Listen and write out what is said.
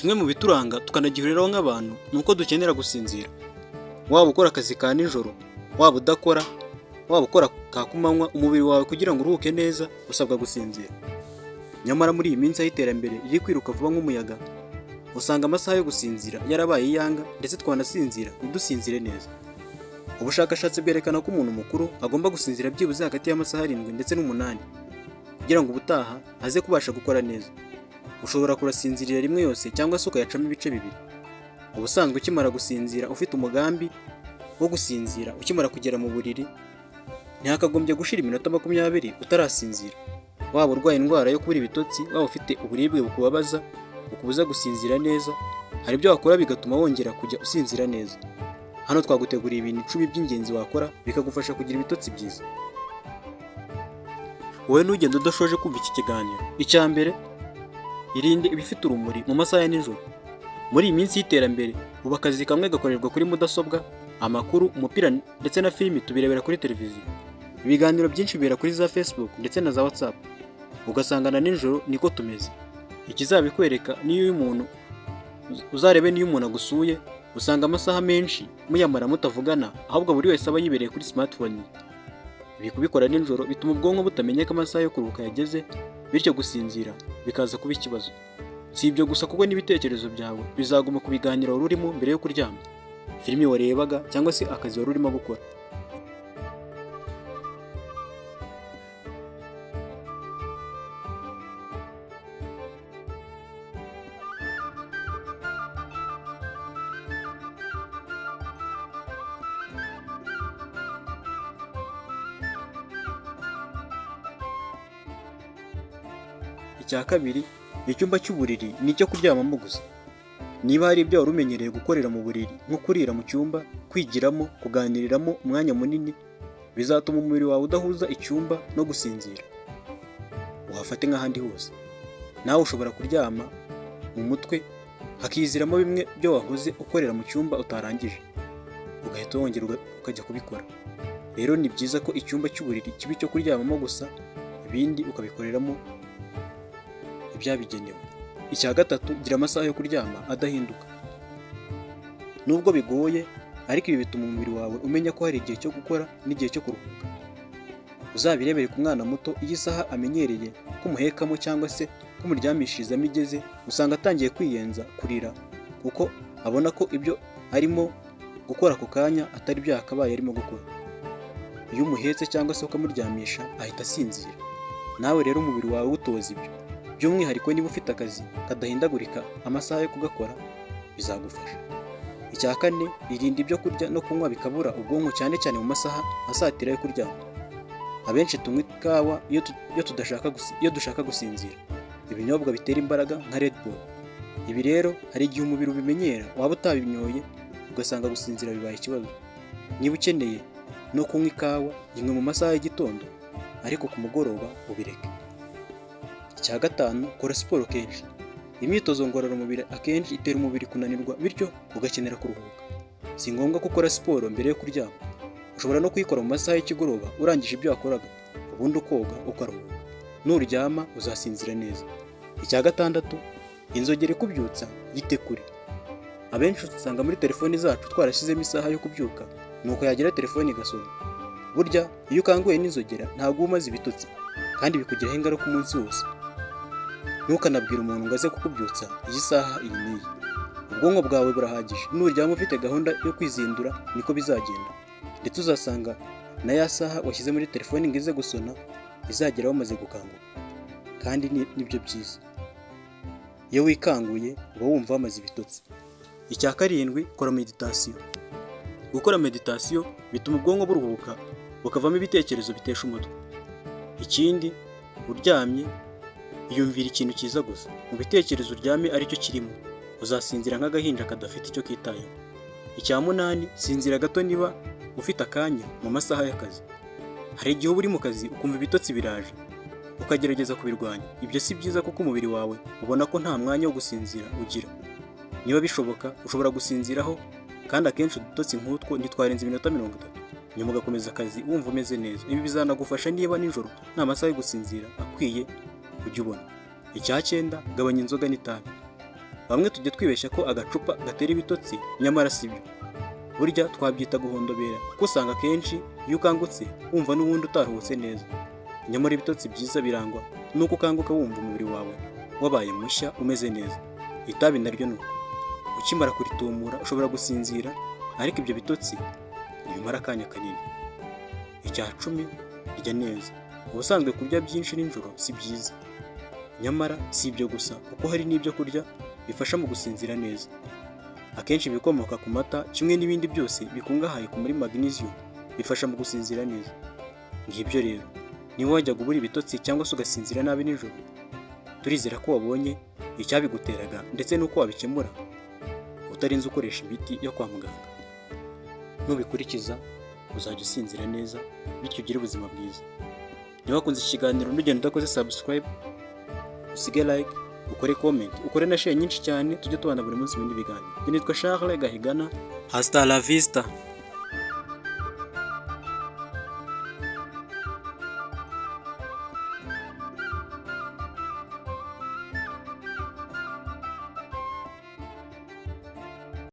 Kimwe mu bituranga tukanagihuriraho nk'abantu ni uko dukenera gusinzira. Waba ukora akazi ka nijoro, waba udakora, waba ukora ka kumanywa, umubiri wawe kugira ngo uruhuke neza usabwa gusinzira. Nyamara muri iyi minsi y'iterambere riri kwiruka vuba nk'umuyaga, usanga amasaha yo gusinzira yarabaye iyanga, ndetse twanasinzira ntidusinzire neza. Ubushakashatsi bwerekana ko umuntu mukuru agomba gusinzira byibuze hagati y'amasaha 7 ndetse n'8 kugira ngo ubutaha aze kubasha gukora neza. Ushobora kurasinzirira rimwe yose cyangwa se ukayacamo ibice bibiri. Ubusanzwe ukimara gusinzira ufite umugambi wo gusinzira, ukimara kugera mu buriri ntihakagombye gushira iminota 20 utarasinzira. Waba urwaye indwara yo kubura ibitotsi, waba ufite uburibwe bukubabaza bukubuza gusinzira neza, hari ibyo wakora bigatuma wongera kujya usinzira neza. Hano twaguteguriye ibintu 10 by'ingenzi wakora bikagufasha kugira ibitotsi byiza. Wowe n'ugenda udashoje kumva iki kiganiro, icya mbere, irinde ibifite urumuri mu masaha ya nijoro. Muri iyi minsi y'iterambere ubu akazi kamwe gakorerwa kuri mudasobwa, amakuru, umupira ndetse na filimi tubirebera kuri televiziyo. Ibiganiro byinshi bibera kuri za Facebook ndetse na za WhatsApp. Ugasanga na nijoro niko tumeze. Ikizabikwereka niyo umuntu uzarebe niyo umuntu agusuye, usanga amasaha menshi muyamara mutavugana, ahubwo buri wese aba yibereye kuri smartphone. Ibi kubikora nijoro bituma ubwonko butamenya ko amasaha yo kuruhuka yageze, bityo gusinzira bikaza kuba ikibazo. Si ibyo gusa, kuko n'ibitekerezo byawe bizaguma ku biganiro wari urimo mbere yo kuryama, filimi warebaga cyangwa se akazi wari urimo gukora. Icya kabiri, icyumba cy'uburiri ni icyo kuryamamo gusa. Niba hari ibyo wari umenyereye gukorera mu buriri nko kurira mu cyumba, kwigiramo, kuganiriramo umwanya munini, bizatuma umubiri wawe udahuza icyumba no gusinzira. Uhafate nk'ahandi hose. Nawe ushobora kuryama mu mutwe hakiziramo bimwe byo wahoze ukorera mu cyumba utarangije, ugahita wongera ukajya kubikora. Rero ni byiza ko icyumba cy'uburiri kiba icyo kuryamamo gusa, ibindi ukabikoreramo ibyabigenewe. Icya gatatu, gira amasaha yo kuryama adahinduka. Nubwo bigoye, ariko ibi bituma umubiri wawe umenya ko hari igihe cyo gukora n'igihe cyo kuruhuka. Uzabirebere ku mwana muto, iyo isaha amenyereye kumuhekamo cyangwa se kumuryamishirizamo igeze, usanga atangiye kwiyenza, kurira, kuko abona ko ibyo arimo gukora ako kanya atari byo yakabaye arimo gukora. Iyo umuhetse cyangwa se ukamuryamisha ahita asinzira. Nawe rero umubiri wawe utoza ibyo. By'umwihariko niba ufite akazi kadahindagurika amasaha yo kugakora, bizagufasha. Icya kane, irinde ibyo kurya no kunywa bikabura ubwonko, cyane cyane mu masaha asatira yo kuryama. Abenshi tunywa ikawa iyo dushaka gusinzira, ibinyobwa bitera imbaraga nka Red Bull. Ibi rero hari igihe umubiri ubimenyera, waba utabinyoye ugasanga gusinzira bibaye ikibazo. Niba ukeneye no kunywa ikawa, yinywe mu masaha y'igitondo, ariko ku mugoroba ubireke. Icya gatanu, kora siporo kenshi. Imyitozo ngororamubiri akenshi itera umubiri kunanirwa, bityo ugakenera kuruhuka. Si ngombwa ko ukora siporo mbere yo kuryama. Ushobora no kuyikora mu masaha y'ikigoroba urangije ibyo wakoraga, ubundi ukoga ukaruhuka. Nuryama uzasinzira neza. Icya gatandatu, inzogera ikubyutsa yite kure. Abenshi usanga muri telefoni zacu twarashyizemo isaha yo kubyuka, nuko yagira telefoni igasona. Burya iyo ukanguye n'inzogera ntabwo umaze ibitotsi, kandi bikugiraho ingaruka umunsi wose. Ntukanabwire umuntu ngo aze kukubyutsa iyi saha iyi n'iyi. Ubwonko bwawe burahagije. Nuryama ufite gahunda yo kwizindura niko bizagenda, ndetse uzasanga na ya saha washyize muri telefoni ngo ize gusona izagera wamaze gukanguka, kandi nibyo byiza. Iyo wikanguye uba wumva wamaze ibitotsi. Icya karindwi, kora meditasiyo. Gukora meditasiyo bituma ubwonko buruhuka, bukavamo ibitekerezo bitesha umutwe. Ikindi, uryamye iyumvira ikintu cyiza gusa. Mu bitekerezo uryame aricyo kirimo, uzasinzira nk'agahinja kadafite icyo kitayeho. Icya munani, sinzira gato niba ufite akanya mu masaha y'akazi. Hari igihe uba uri mu kazi ukumva ibitotsi biraje, ukagerageza kubirwanya. Ibyo si byiza, kuko umubiri wawe ubona ko nta mwanya wo gusinzira ugira. Niba bishoboka ushobora gusinziraho, kandi akenshi udutotsi nk'utwo ntitwarenze iminota 30, nyuma ugakomeza akazi wumva umeze neza. Ibi bizanagufasha niba nijoro nta masaha yo gusinzira akwiye ujya ubona. Icya cyenda, gabanya inzoga n'itabi. Bamwe tujya twibeshya ko agacupa gatera ibitotsi, nyamara si byo. Burya twabyita guhondobera, kuko usanga akenshi iyo ukangutse wumva n'ubundi utaruhutse neza. Nyamara ibitotsi byiza birangwa nuko ukanguka wumva umubiri wawe wabaye mushya, umeze neza. Itabi naryo nuko, ukimara kuritumura ushobora gusinzira, ariko ibyo bitotsi ntibimara akanya kanini. Icya 10, rya neza. Ubusanzwe kurya byinshi nijoro si byiza, nyamara si ibyo gusa, kuko hari n'ibyo kurya bifasha mu gusinzira neza. Akenshi ibikomoka ku mata kimwe n'ibindi byose bikungahaye muri magnesium bifasha mu gusinzira neza. Ngibyo rero, niba wajyaga ubura ibitotsi cyangwa se ugasinzira nabi nijoro, turizera ko wabonye icyabiguteraga ndetse n'uko wabikemura utarinze ukoresha imiti yo kwa muganga. Nubikurikiza uzajya usinzira neza, bityo ugire ubuzima bwiza. Niba wakunze iki kiganiro ntugende udakoze subscribe, usige like, ukore comment, ukore na share nyinshi cyane, tujye tubana buri munsi ibindi biganiro. Nitwa Charles Gahigana. Hasta la vista.